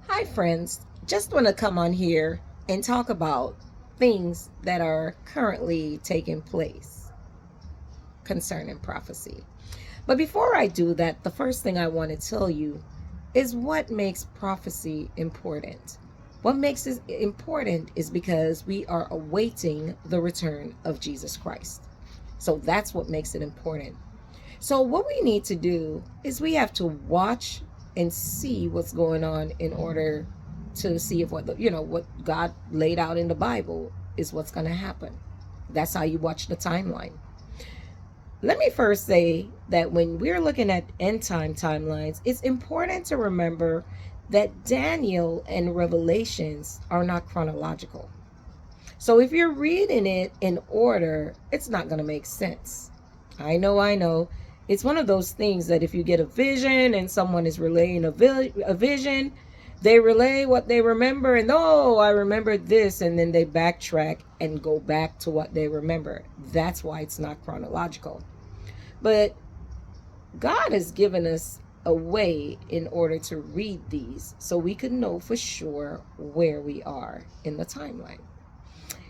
Hi, friends. Just want to come on here and talk about things that are currently taking place concerning prophecy. But before I do that, the first thing I want to tell you is what makes prophecy important. What makes it important is because we are awaiting the return of Jesus Christ. So that's what makes it important. So what we need to do is we have to watch and see what's going on in order to see if what God laid out in the Bible is what's going to happen. That's how you watch the timeline. Let me first say that when we're looking at end time timelines, it's important to remember that Daniel and Revelations are not chronological. So if you're reading it in order, it's not going to make sense. I know. It's one of those things that if you get a vision and someone is relaying a vision, they relay what they remember and, oh, I remembered this, and then they backtrack and go back to what they remember. That's why it's not chronological. But God has given us a way in order to read these so we can know for sure where we are in the timeline.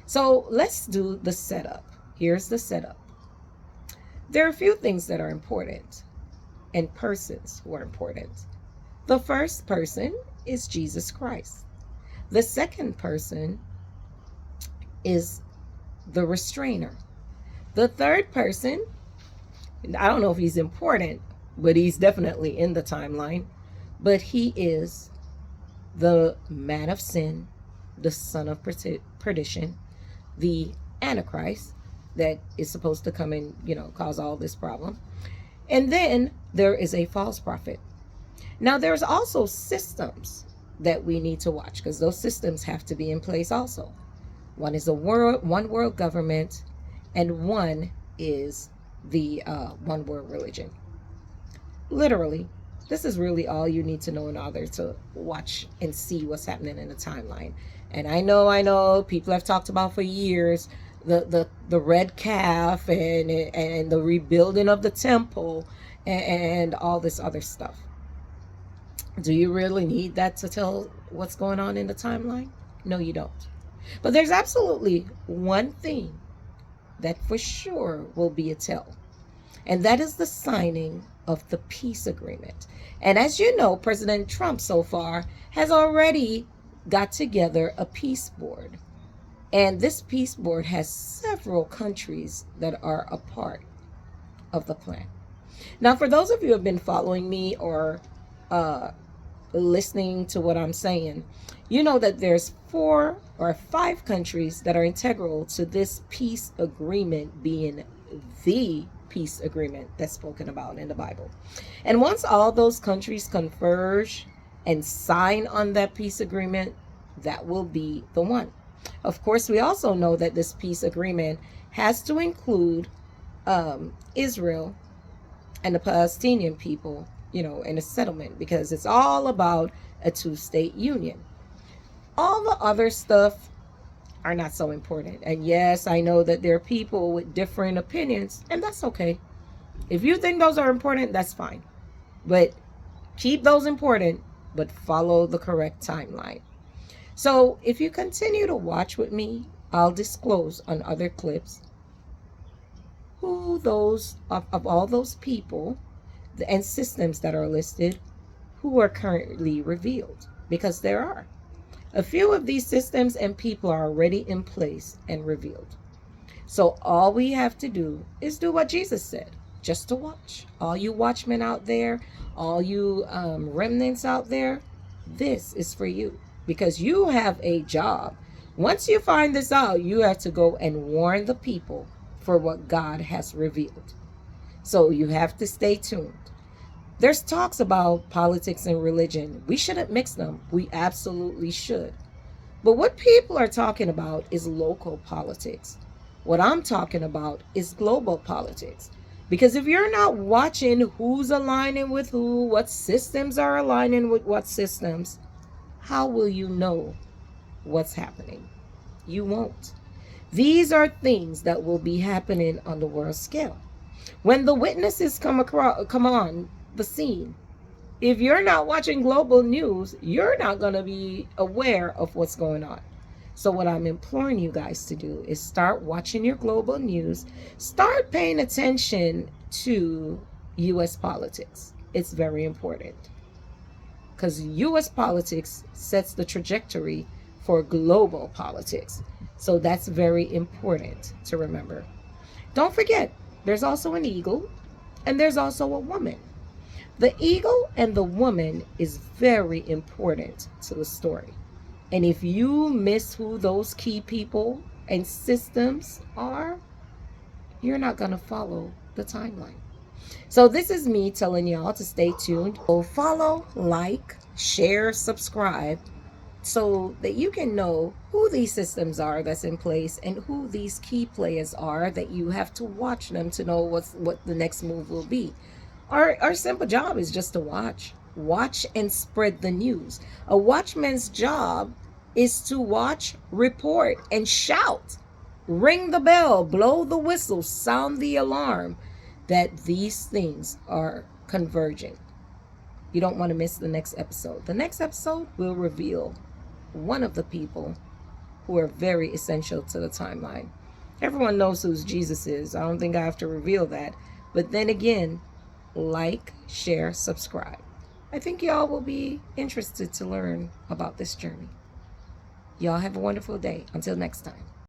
So let's do the setup. Here's the setup. There are a few things that are important and persons who are important. The first person is Jesus Christ. The second person is the Restrainer. The third person, I don't know if he's important, but he's definitely in the timeline, but he is the man of sin, the son of perdition, the Antichrist that is supposed to come and, cause all this problem. And then there is a false prophet. Now, there's also systems that we need to watch because those systems have to be in place also. One is one world government, and one is the one world religion. Literally, this is really all you need to know in order to watch and see what's happening in the timeline. And I know, people have talked about for years the red calf and the rebuilding of the temple and all this other stuff. Do you really need that to tell what's going on in the timeline? No, you don't. But there's absolutely one thing that for sure will be a tell, and that is the signing of the peace agreement. And as you know, President Trump so far has already got together a peace board. And this peace board has several countries that are a part of the plan. Now, for those of you who have been following me or listening to what I'm saying, you know that there's 4 or 5 countries that are integral to this peace agreement being the peace agreement that's spoken about in the Bible. And once all those countries converge and sign on that peace agreement, that will be the one. Of course, we also know that this peace agreement has to include Israel and the Palestinian people, in a settlement, because it's all about a 2-state union. All the other stuff are not so important. And yes, I know that there are people with different opinions, and that's okay. If you think those are important, that's fine. But keep those important, but follow the correct timeline. So if you continue to watch with me, I'll disclose on other clips who those of all those people and systems that are listed who are currently revealed, because there are. A few of these systems and people are already in place and revealed. So all we have to do is do what Jesus said, just to watch. All you watchmen out there, all you remnants out there, this is for you, because you have a job. Once you find this out, you have to go and warn the people for what God has revealed. So you have to stay tuned. There's talks about politics and religion. We shouldn't mix them. We absolutely should. But what people are talking about is local politics. What I'm talking about is global politics. Because if you're not watching who's aligning with who, what systems are aligning with what systems, how will you know what's happening? You won't. These are things that will be happening on the world scale. When the witnesses come on the scene, If you're not watching global news, you're not going to be aware of what's going on. So, what I'm imploring you guys to do is start watching your global news, start paying attention to US politics. It's very important because US politics sets the trajectory for global politics. So, that's very important to remember. Don't forget, there's also an eagle and there's also a woman. The eagle and the woman is very important to the story. And if you miss who those key people and systems are, you're not going to follow the timeline. So, this is me telling y'all to stay tuned. So, follow, like, share, subscribe so that you can know who these systems are that's in place and who these key players are that you have to watch them to know what the next move will be. Our simple job is just to watch and spread the news. A watchman's job is to watch, report, and shout, ring the bell, blow the whistle, sound the alarm that these things are converging. You don't want to miss the next episode. The next episode will reveal one of the people who are very essential to the timeline. Everyone knows who Jesus is. I don't think I have to reveal that. But then again, like, share, subscribe. I think y'all will be interested to learn about this journey. Y'all have a wonderful day. Until next time.